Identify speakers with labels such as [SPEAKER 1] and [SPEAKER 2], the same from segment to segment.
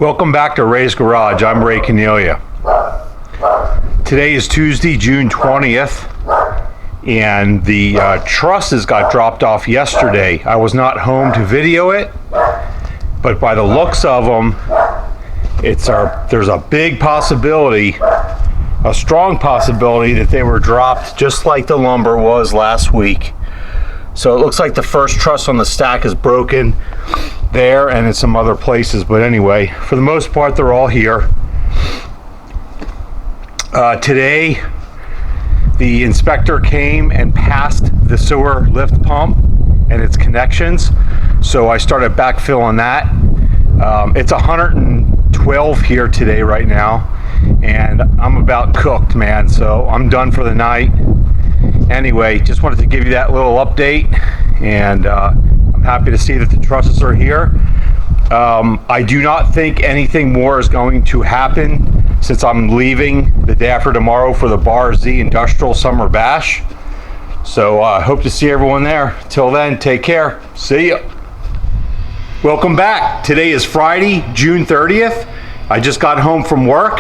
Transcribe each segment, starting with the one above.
[SPEAKER 1] Welcome back to Ray's Garage. I'm Ray Cornelia. Today is Tuesday, June 20th, and the trusses got dropped off yesterday. I was not home to video it, but by the looks of them, there's a big possibility, a strong possibility that they were dropped just like the lumber was last week. So it looks like the first truss on the stack is broken there and in some other places, but anyway, for the most part they're all here. Today the inspector came and passed the sewer lift pump and its connections, so I started backfilling that. It's 112 here today right now, and I'm about cooked, man, so I'm done for the night. Anyway, just wanted to give you that little update, and I'm happy to see that the trusses are here. I do not think anything more is going to happen since I'm leaving the day after tomorrow for the Bar Z Industrial Summer Bash. So I hope to see everyone there. Till then, take care. See ya. Welcome back. Today is Friday, June 30th. I just got home from work.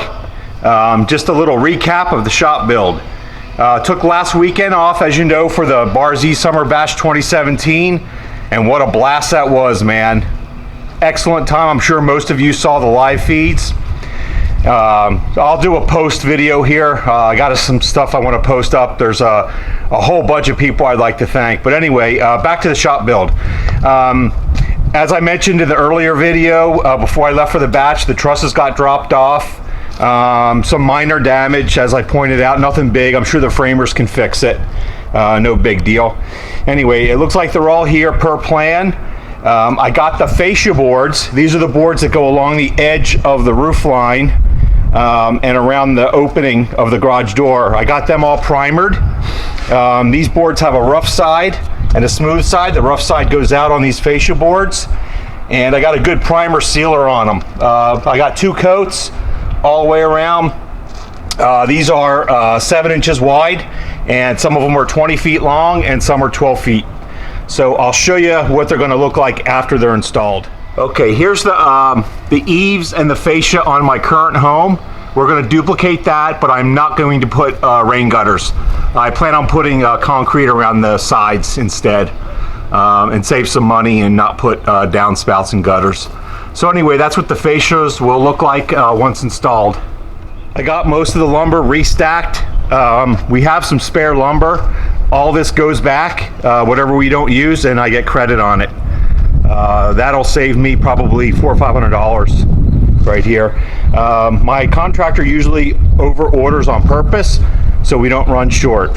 [SPEAKER 1] Just a little recap of the shop build. Took last weekend off, as you know, for the Bar Z Summer Bash 2017, and what a blast that was, man. Excellent time. I'm sure most of you saw the live feeds. I'll do a post video here. I got some stuff I want to post up. There's a whole bunch of people I'd like to thank. But anyway, back to the shop build. As I mentioned in the earlier video, before I left for the batch, the trusses got dropped off. Some minor damage, as I pointed out, nothing big. I'm sure the framers can fix it. No big deal. Anyway, it looks like they're all here per plan. I got the fascia boards. These are the boards that go along the edge of the roof line and around the opening of the garage door. I got them all primered. These boards have a rough side and a smooth side. The rough side goes out on these fascia boards, and I got a good primer sealer on them. I got 2 coats all the way around. These are 7 inches wide, and some of them are 20 feet long and some are 12 feet. So I'll show you what they're going to look like after they're installed. Okay, here's the eaves and the fascia on my current home. We're going to duplicate that, but I'm not going to put rain gutters. I plan on putting concrete around the sides instead, and save some money and not put downspouts and gutters. So anyway, that's what the fascias will look like once installed. I got most of the lumber restacked. We have some spare lumber. All this goes back, whatever we don't use, and I get credit on it. That'll save me probably $400 or $500 right here. My contractor usually over orders on purpose, so we don't run short.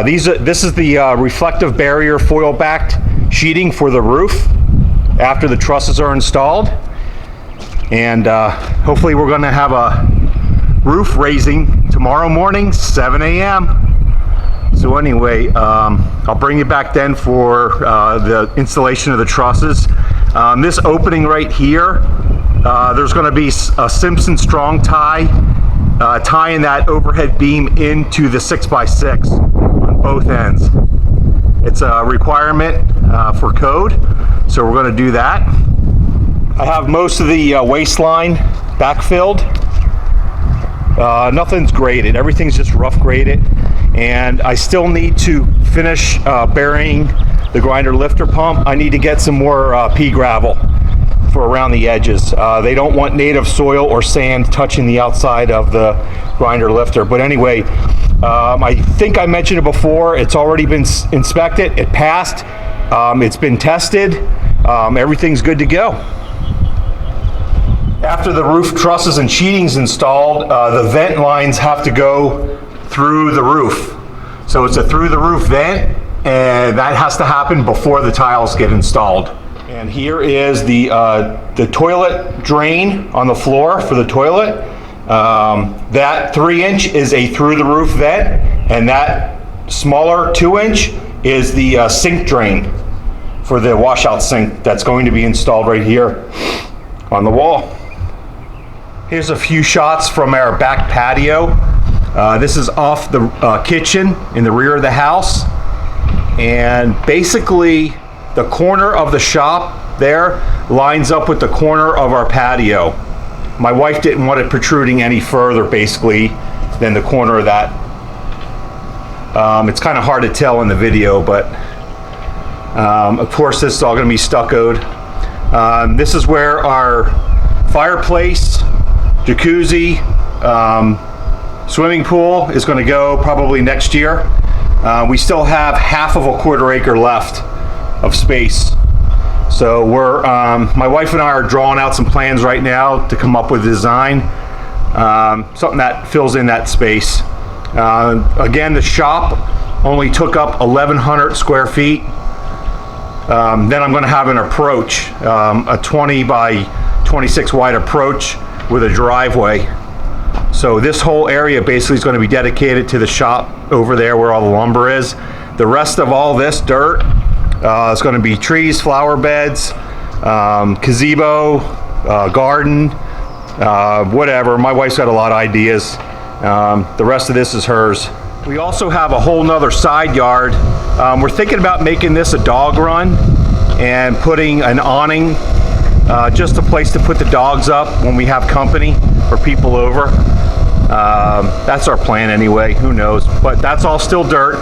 [SPEAKER 1] This is the reflective barrier foil backed sheeting for the roof after the trusses are installed, and hopefully we're going to have a roof raising tomorrow morning, 7 a.m. So anyway, I'll bring you back then for the installation of the trusses. This opening right here, there's going to be a Simpson strong tie tying that overhead beam into the 6x6 on both ends. It's a requirement for code, so we're going to do that. I have most of the waistline backfilled. Nothing's graded, everything's just rough graded, and I still need to finish burying the grinder lifter pump. I need to get some more pea gravel for around the edges. They don't want native soil or sand touching the outside of the grinder lifter. But anyway, I think I mentioned it before, it's already been inspected, it passed, it's been tested, everything's good to go. After the roof trusses and sheeting's installed, the vent lines have to go through the roof. So it's a through the roof vent, and that has to happen before the tiles get installed. And here is the toilet drain on the floor for the toilet. That 3-inch is a through the roof vent, and that smaller 2-inch is the sink drain for the washout sink that's going to be installed right here on the wall. Here's a few shots from our back patio. This is off the kitchen in the rear of the house, and basically the corner of the shop there lines up with the corner of our patio. My wife didn't want it protruding any further, basically, than the corner of that. It's kind of hard to tell in the video, but of course this is all going to be stuccoed. This is where our fireplace, jacuzzi, swimming pool is going to go probably next year. We still have half of a quarter acre left of space. So we're, my wife and I are drawing out some plans right now to come up with a design, something that fills in that space. Again, the shop only took up 1,100 square feet. Then I'm going to have an approach, a 20 by 26 wide approach with a driveway. So this whole area basically is going to be dedicated to the shop over there where all the lumber is. The rest of all this dirt is going to be trees, flower beds, gazebo, garden, whatever. My wife's got a lot of ideas. The rest of this is hers. We also have a whole nother side yard. We're thinking about making this a dog run and putting an awning, just a place to put the dogs up when we have company or people over. That's our plan anyway, who knows, but that's all still dirt.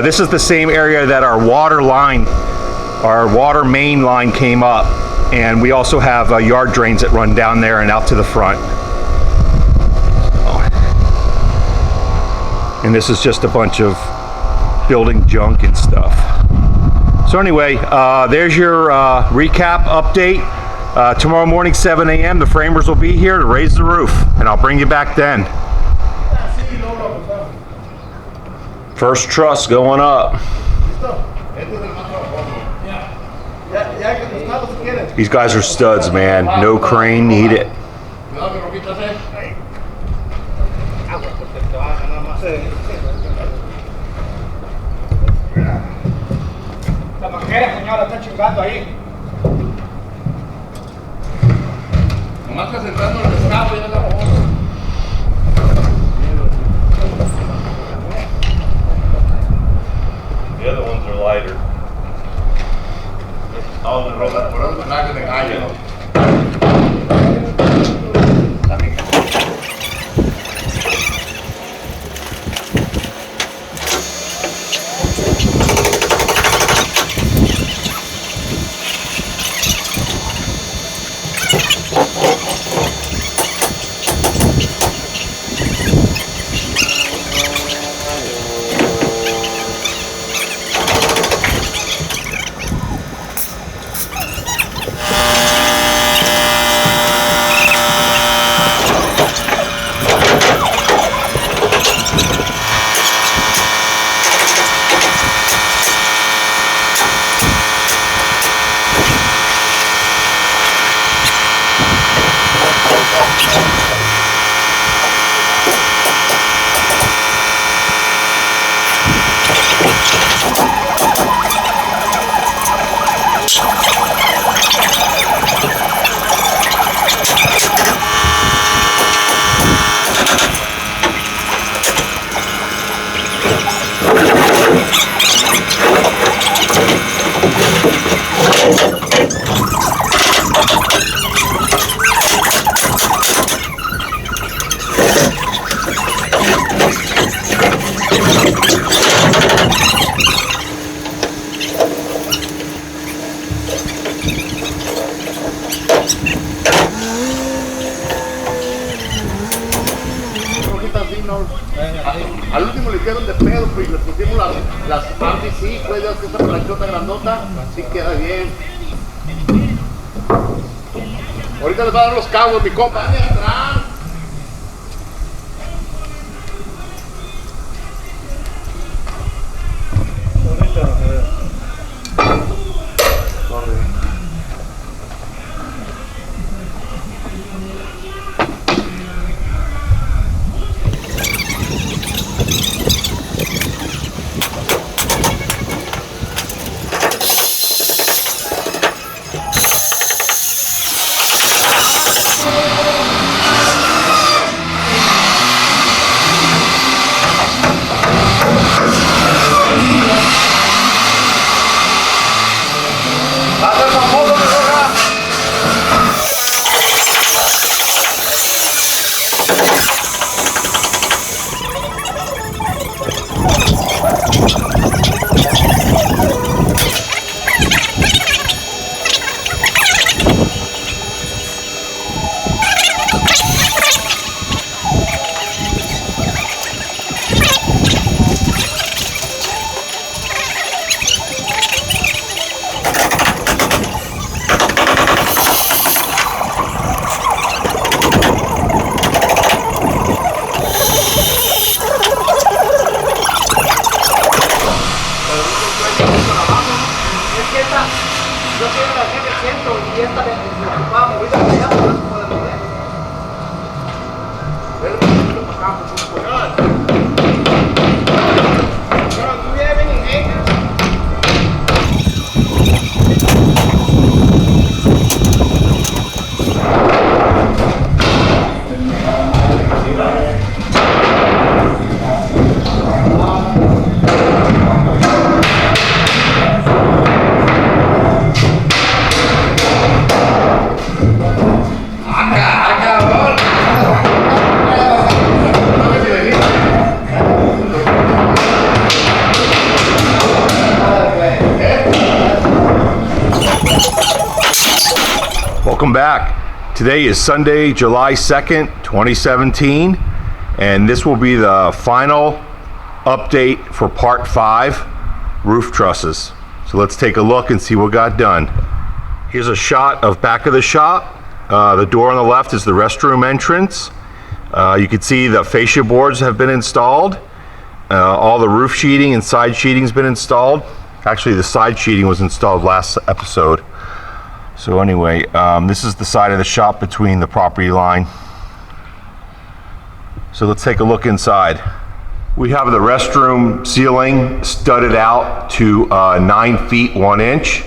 [SPEAKER 1] This is the same area that our water main line came up, and we also have yard drains that run down there and out to the front. And this is just a bunch of building junk and stuff. So anyway, there's your recap update. Tomorrow morning, 7 a.m., the framers will be here to raise the roof, and I'll bring you back then. First truss going up. These guys are studs, man. No crane needed.
[SPEAKER 2] La manguera, señora, está chingando ahí. Nomás está centrando el pescado y no la vamos.
[SPEAKER 1] The other ones are lighter.
[SPEAKER 2] Oh, the ropa, por eso me de gallo. Al último le hicieron de pedo, pues le pusimos las partes, sí, pues ya que esta planchota grandota, sí queda bien. Ahorita les va a dar los cabos, mi compa.
[SPEAKER 1] Welcome back. Today is Sunday, July 2nd, 2017, and this will be the final update for part 5, roof trusses. So let's take a look and see what got done. Here's a shot of back of the shop. The door on the left is the restroom entrance. You can see the fascia boards have been installed. All the roof sheeting and side sheeting has been installed. Actually, the side sheeting was installed last episode. So anyway, this is the side of the shop between the property line. So let's take a look inside. We have the restroom ceiling studded out to 9 feet 1 inch.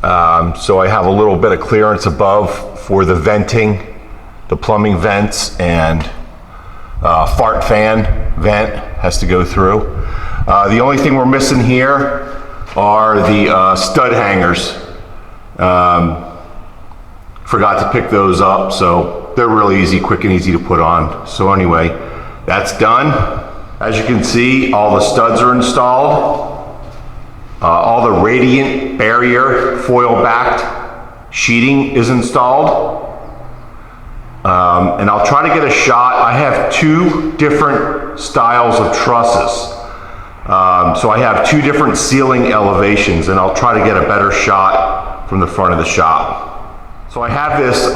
[SPEAKER 1] So I have a little bit of clearance above for the venting, the plumbing vents, and fart fan vent has to go through. The only thing we're missing here are the stud hangers. Forgot to pick those up, so they're really easy, quick and easy to put on. So anyway, that's done. As you can see, all the studs are installed. All the radiant barrier foil backed sheeting is installed. And I'll try to get a shot. I have 2 different styles of trusses. So I have 2 different ceiling elevations, and I'll try to get a better shot from the front of the shop. So I have this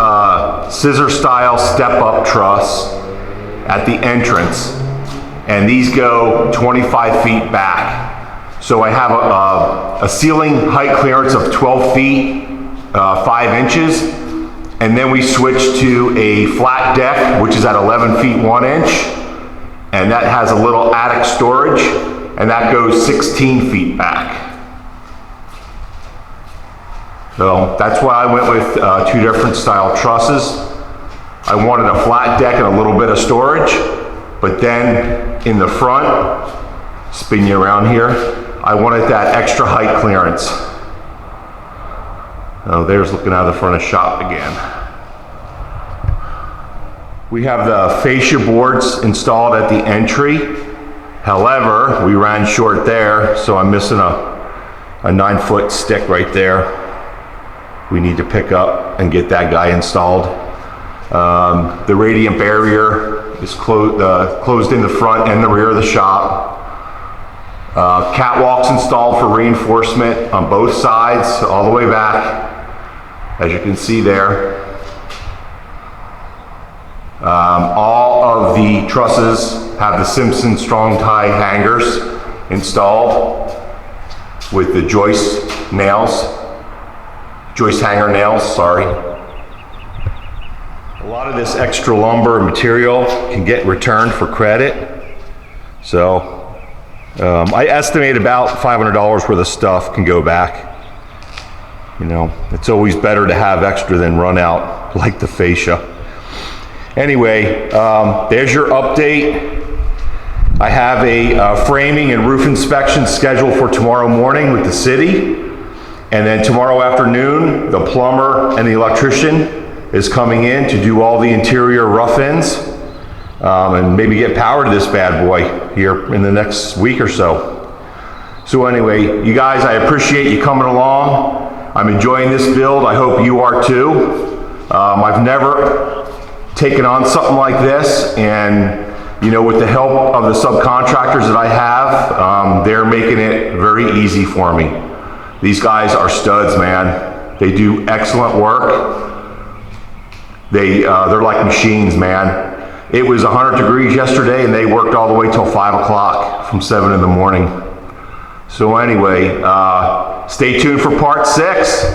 [SPEAKER 1] scissor style step up truss at the entrance, and these go 25 feet back. So I have a ceiling height clearance of 12 feet, 5 inches, and then we switch to a flat deck, which is at 11 feet 1 inch, and that has a little attic storage, and that goes 16 feet back. So that's why I went with 2 different style trusses. I wanted a flat deck and a little bit of storage, but then in the front, spin you around here, I wanted that extra height clearance. Oh, there's looking out of the front of shop again. We have the fascia boards installed at the entry. However, we ran short there, so I'm missing a 9-foot stick right there. We need to pick up and get that guy installed. The radiant barrier is closed in the front and the rear of the shop. Catwalks installed for reinforcement on both sides, all the way back, as you can see there. All of the trusses have the Simpson strong tie hangers installed with the joist hanger nails, sorry. A lot of this extra lumber material can get returned for credit. So I estimate about $500 worth of stuff can go back. You know, it's always better to have extra than run out like the fascia. Anyway, there's your update. I have a framing and roof inspection scheduled for tomorrow morning with the city. And then tomorrow afternoon, the plumber and the electrician is coming in to do all the interior rough-ins and maybe get power to this bad boy here in the next week or so. So anyway, you guys, I appreciate you coming along. I'm enjoying this build. I hope you are too. I've never
[SPEAKER 3] taking on something like this, and you know, with the help of the subcontractors that I have, they're making it very easy for me. These guys are studs, man. They do excellent work. They're like machines, man. It was 100 degrees yesterday, and they worked all the way till 5 o'clock from 7 in the morning. So anyway, stay tuned for part 6.